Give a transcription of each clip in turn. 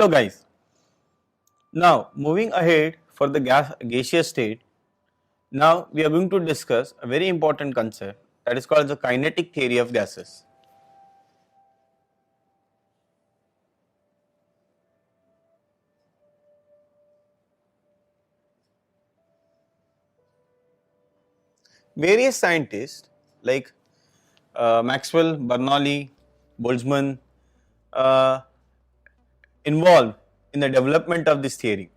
Hello guys. Now moving ahead for the gaseous state, now we are going to discuss a very important concept that is called the kinetic theory of gases. Various scientists like Maxwell, Bernoulli, Boltzmann involved in the development of this theory.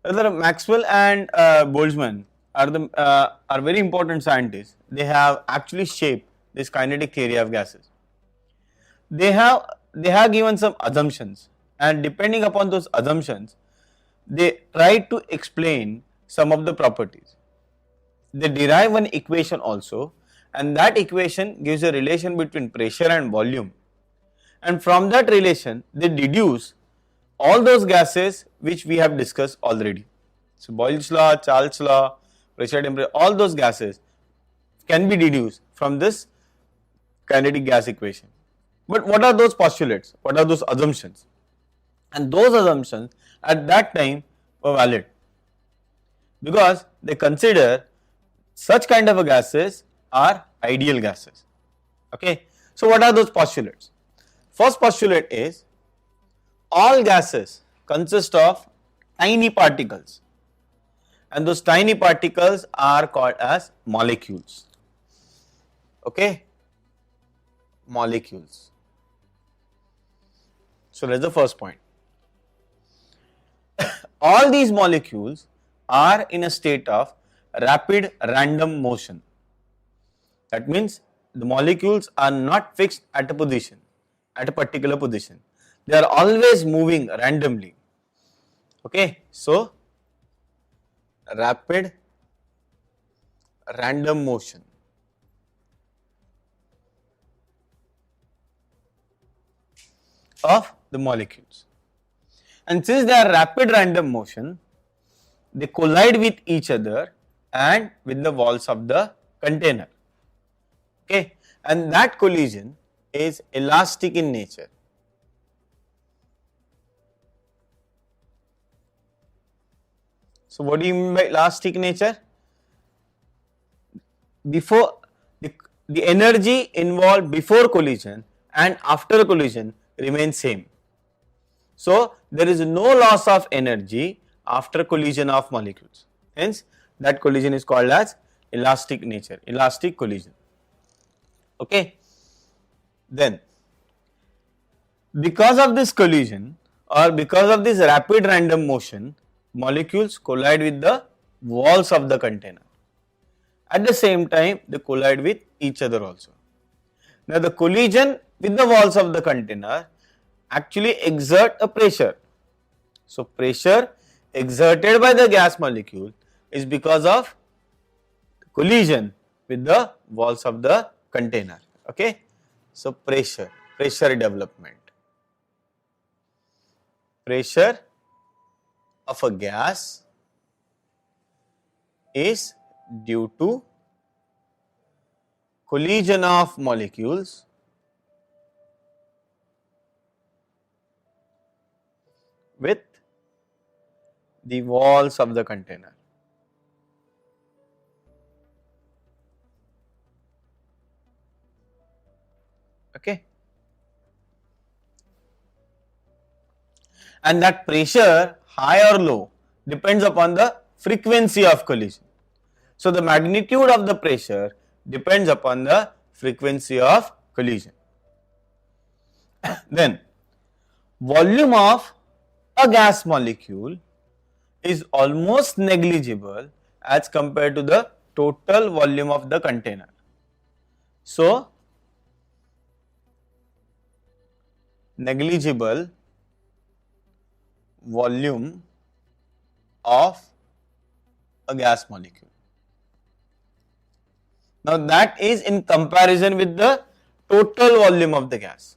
Whether Maxwell and Boltzmann are very important scientists. They have actually shaped this kinetic theory of gases. They have given some assumptions, and depending upon those assumptions, they try to explain some of the properties. They derive one equation also, and that equation gives a relation between pressure and volume, and from that relation they deduce all those gases which we have discussed already. So Boyle's law, Charles' law, pressure, temperature, all those gases can be deduced from this kinetic gas equation. But what are those postulates? What are those assumptions? And those assumptions at that time were valid because they consider such kind of gases are ideal gases. Okay. So what are those postulates? First postulate is all gases consist of tiny particles, and those tiny particles are called as molecules. Okay, molecules. So that's the first point. All these molecules are in a state of rapid random motion. That means the molecules are not fixed at a position, at a particular position. They are always moving randomly. Okay, so rapid random motion. Of the molecules, and since they are rapid random motion, they collide with each other and with the walls of the container. Okay, and that collision is elastic in nature. So what do you mean by elastic nature? Before the energy involved before collision and after collision remains same. So there is no loss of energy after collision of molecules. Hence that collision is called as elastic nature, elastic collision. Okay. Then because of this collision or because of this rapid random motion, molecules collide with the walls of the container. At the same time, they collide with each other also. Now the collision with the walls of the container actually exert a pressure. So pressure exerted by the gas molecule is because of collision with the walls of the container. Okay. So pressure development. Pressure of a gas is due to collision of molecules with the walls of the container. Okay. And that pressure, high or low, depends upon the frequency of collision. So the magnitude of the pressure depends upon the frequency of collision. Then volume of a gas molecule is almost negligible as compared to the total volume of the container. So negligible volume of a gas molecule. Now that is in comparison with the total volume of the gas,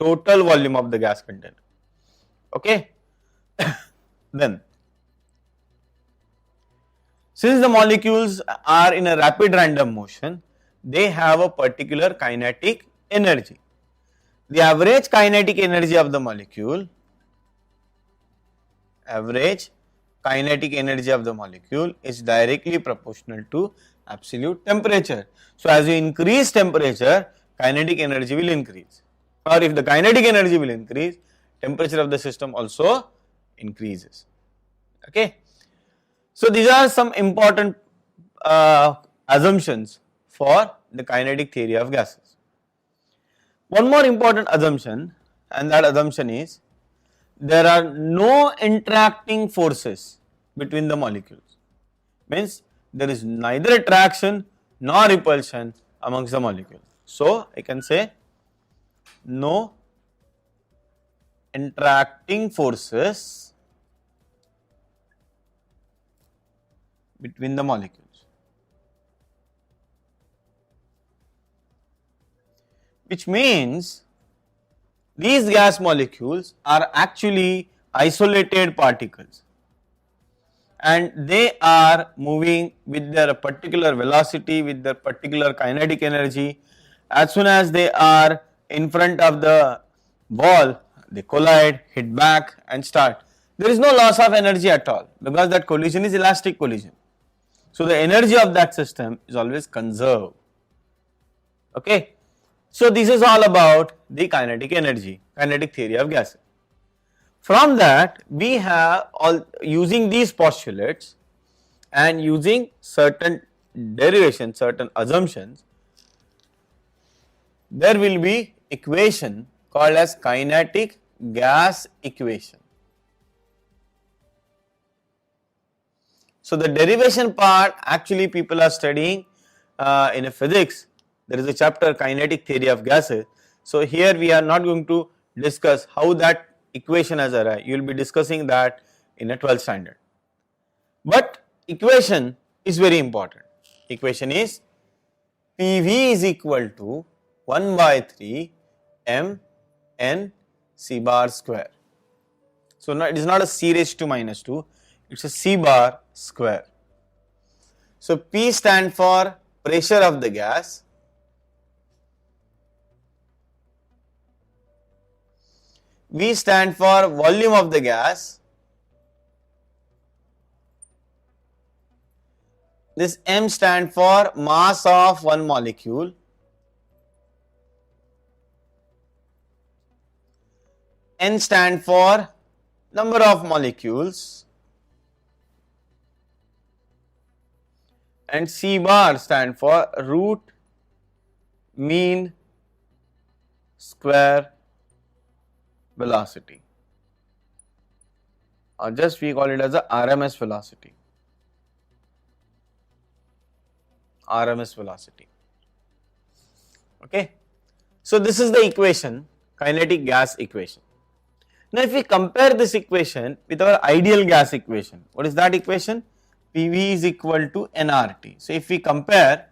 total volume of the gas container. Okay. Then since the molecules are in a rapid random motion, they have a particular kinetic energy. The average kinetic energy of the molecule average kinetic energy of the molecule is directly proportional to absolute temperature. So, as you increase temperature, kinetic energy will increase, or if the kinetic energy will increase, temperature of the system also increases. Okay. So, these are some important assumptions for the kinetic theory of gases. One more important assumption, and that assumption is there are no interacting forces between the molecules, means there is neither attraction nor repulsion amongst the molecules. So, I can say no interacting forces between the molecules, which means these gas molecules are actually isolated particles and they are moving with their particular velocity, with their particular kinetic energy. As soon as they are in front of the wall, they collide, hit back and start. There is no loss of energy at all because that collision is elastic collision. So, the energy of that system is always conserved. Okay. So, this is all about the kinetic energy, kinetic theory of gases. From that, we have all using these postulates and using certain derivations, certain assumptions, there will be equation called as kinetic gas equation. So, the derivation part actually people are studying in a physics. There is a chapter kinetic theory of gases. So, here we are not going to discuss how that equation has arrived, you will be discussing that in a 12th standard. But equation is very important. Equation is PV is equal to 1 by 3 m n c bar square. So, it is not a c raised to minus 2, it is a c bar square. So, P stand for pressure of the gas, V stand for volume of the gas, this M stand for mass of one molecule, N stand for number of molecules, and C bar stand for root mean square velocity, or just we call it as a RMS velocity. RMS velocity. Okay. So, this is the equation, kinetic gas equation. Now, if we compare this equation with our ideal gas equation, what is that equation? PV is equal to nRT. So, if we compare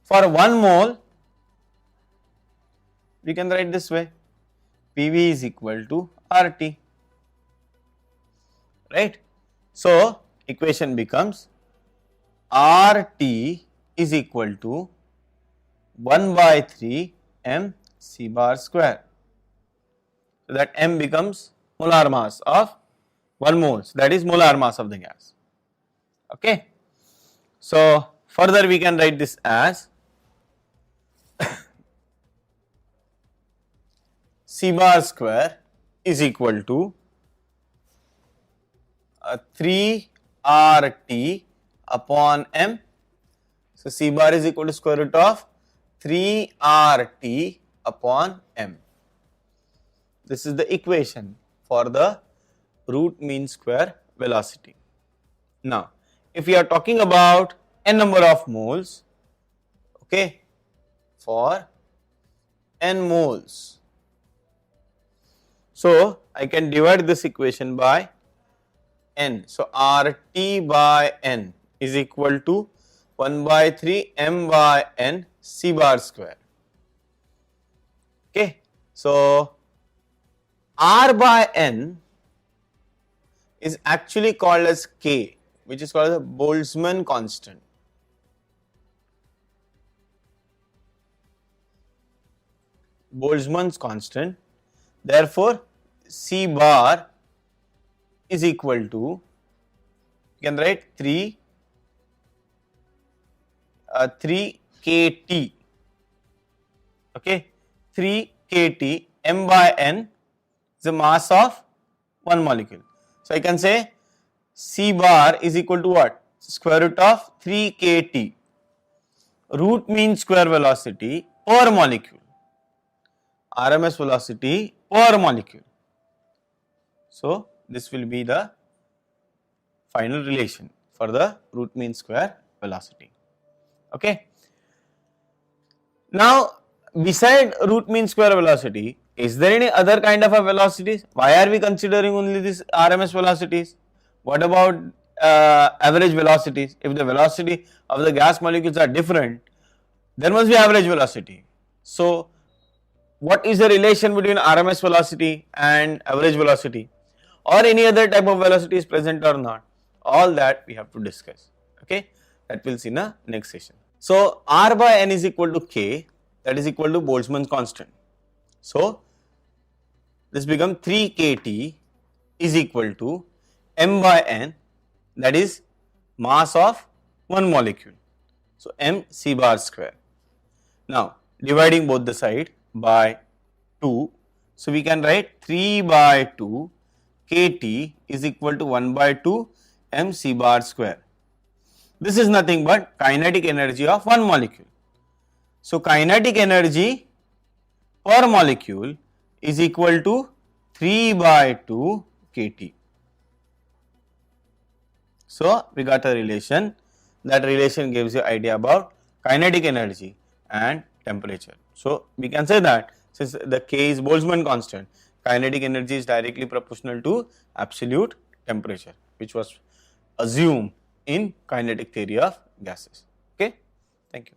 for 1 mole, we can write this way, PV is equal to RT, right. So, equation becomes RT is equal to 1 by 3 m c bar square. So, that m becomes molar mass of 1 mole, so that is molar mass of the gas. Okay. So, further we can write this as c bar square is equal to 3 RT upon m. So, c bar is equal to square root of 3 RT upon m. This is the equation for the root mean square velocity. Now, if we are talking about n number of moles, okay, for n moles, so I can divide this equation by n. So, RT by n is equal to 1 by 3 m by n c bar square. Okay. So, R by n is actually called as K, which is called the Boltzmann constant. Boltzmann's constant. Therefore, C bar is equal to, you can write 3 kT, okay, 3 kT, m by n is the mass of one molecule. So, I can say C bar is equal to what? Square root of 3 kT, root mean square velocity per molecule, RMS velocity per molecule. So, this will be the final relation for the root mean square velocity. Okay. Now, beside root mean square velocity, is there any other kind of a velocities? Why are we considering only this RMS velocities? What about average velocities? If the velocity of the gas molecules are different, there must be average velocity. So, what is the relation between RMS velocity and average velocity, or any other type of velocity is present or not? All that we have to discuss. Okay, that we'll see in the next session. So, R by N is equal to K, that is equal to Boltzmann constant. So, this becomes 3 kT is equal to m by n, that is mass of one molecule. So, m C bar square. Now, dividing both the side by 2. So, we can write 3 by 2 kT is equal to 1 by 2 m C bar square. This is nothing but kinetic energy of one molecule. So, kinetic energy per molecule is equal to 3 by 2 kT. So, we got a relation. That relation gives you idea about kinetic energy and temperature. So, we can say that since the K is Boltzmann constant, kinetic energy is directly proportional to absolute temperature, which was assumed in kinetic theory of gases. Okay, thank you.